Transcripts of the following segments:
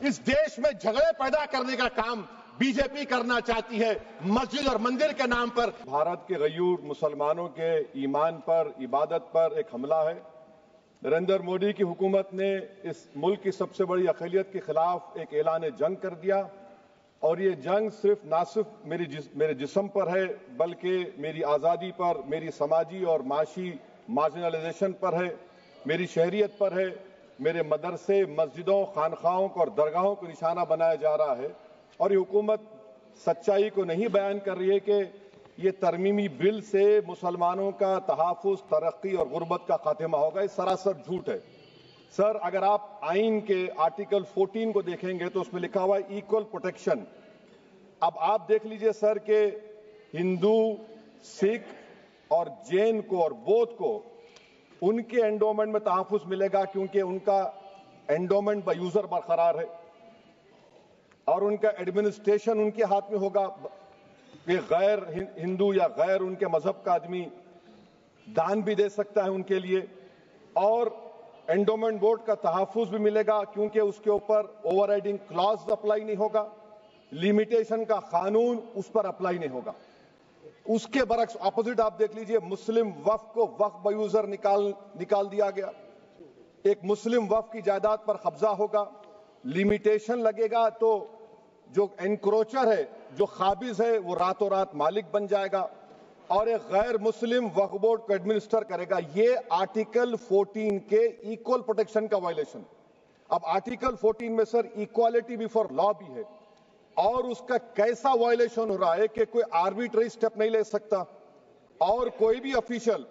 इस देश में झगड़े पैदा करने का काम बीजेपी करना चाहती है मस्जिद और मंदिर के नाम पर। भारत के गयूर मुसलमानों के ईमान पर, इबादत पर एक हमला है। नरेंद्र मोदी की हुकूमत ने इस मुल्क की सबसे बड़ी अक़लियत के खिलाफ एक ऐलान जंग कर दिया और ये जंग ना सिर्फ मेरे जिस्म पर है बल्कि मेरी आज़ादी पर, मेरी समाजी और माशी मार्जिनलाइजेशन पर है, मेरी शहरियत पर है, मेरे मदरसे, मस्जिदों, खानखाहों और दरगाहों को निशाना बनाया जा रहा है। और ये हुकूमत सच्चाई को नहीं बयान कर रही है कि ये तरमीमी बिल से मुसलमानों का तहफ़्फ़ुज़, तरक्की और गुर्बत का खात्मा होगा। ये सरासर झूठ है। सर, अगर आप आइन के आर्टिकल 14 को देखेंगे तो उसमें लिखा हुआ है इक्वल प्रोटेक्शन। अब आप देख लीजिए सर कि हिंदू, सिख और जैन को और बौद्ध को उनके एंडोमेंट में तहफ़्फ़ुज़ मिलेगा क्योंकि उनका एंडोमेंट बाय यूजर बरकरार है और उनका एडमिनिस्ट्रेशन उनके हाथ में होगा कि गैर हिंदू या गैर उनके मजहब का आदमी दान भी दे सकता है उनके लिए। और एंडोमेंट बोर्ड का तहफ़्फ़ुज़ भी मिलेगा क्योंकि उसके ऊपर ओवरराइडिंग क्लॉज अप्लाई नहीं होगा, लिमिटेशन का कानून उस पर अप्लाई नहीं होगा। उसके बरक्स ऑपोजिट आप देख लीजिए, मुस्लिम वक्फ को वक्फ बाय यूजर निकाल दिया गया। एक मुस्लिम वक्फ की जायदाद पर कब्जा होगा, लिमिटेशन लगेगा तो जो एनक्रोचर है, जो खाबिज है, वो रातों रात मालिक बन जाएगा और एक गैर मुस्लिम वक्फ बोर्ड को एडमिनिस्टर करेगा। ये आर्टिकल 14 के इक्वल प्रोटेक्शन का वायलेशन। अब आर्टिकल 14 में सर इक्वालिटी बिफोर लॉ भी है और उसका कैसा वायलेशन हो रहा है कि कोई आर्बिट्ररी स्टेप नहीं ले सकता और कोई भी ऑफिशियल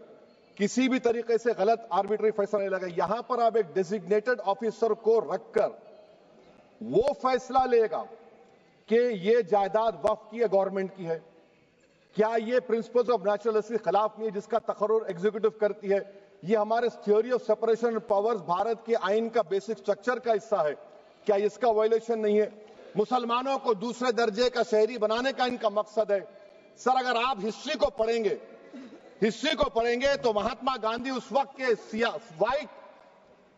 किसी भी तरीके से गलत आर्बिट्ररी फैसला नहीं लगा। यहां पर आप एक डेजिग्नेटेड ऑफिसर को रखकर वो फैसला लेगा कि ये जायदाद वक्फ की है, गवर्नमेंट की है। क्या ये प्रिंसिपल्स ऑफ नेचुरल जस्टिस के खिलाफ नहीं है जिसका तकर्रुर एग्जीक्यूटिव करती है? ये हमारे theory of separation of powers Bharat के आइन का बेसिक स्ट्रक्चर का हिस्सा है। क्या इसका वायलेशन नहीं है? मुसलमानों को दूसरे दर्जे का शहरी बनाने का इनका मकसद है। सर, अगर आप हिस्ट्री को पढ़ेंगे तो महात्मा गांधी उस वक्त के व्हाइट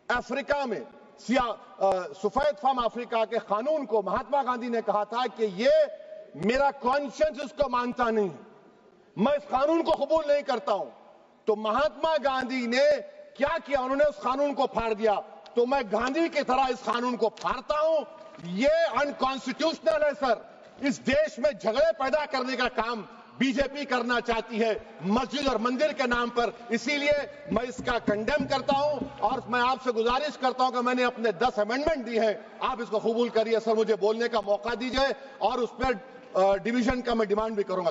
अफ्रीका में सफेद फार्म अफ्रीका के कानून को महात्मा गांधी ने कहा था कि ये मेरा कॉन्शियंस इसको मानता नहीं है, मैं इस कानून को कबूल नहीं करता हूं। तो महात्मा गांधी ने क्या किया? उन्होंने उस कानून को फाड़ दिया। तो मैं गांधी की तरह इस कानून को फाड़ता हूं। ये अनकॉन्स्टिट्यूशनल है सर। इस देश में झगड़े पैदा करने का काम बीजेपी करना चाहती है मस्जिद और मंदिर के नाम पर। इसीलिए मैं इसका कंडेम करता हूं और मैं आपसे गुजारिश करता हूं कि मैंने अपने 10 अमेंडमेंट दी है, आप इसको कबूल करिए। सर, मुझे बोलने का मौका दीजिए और उस पर डिवीजन का मैं डिमांड भी करूंगा।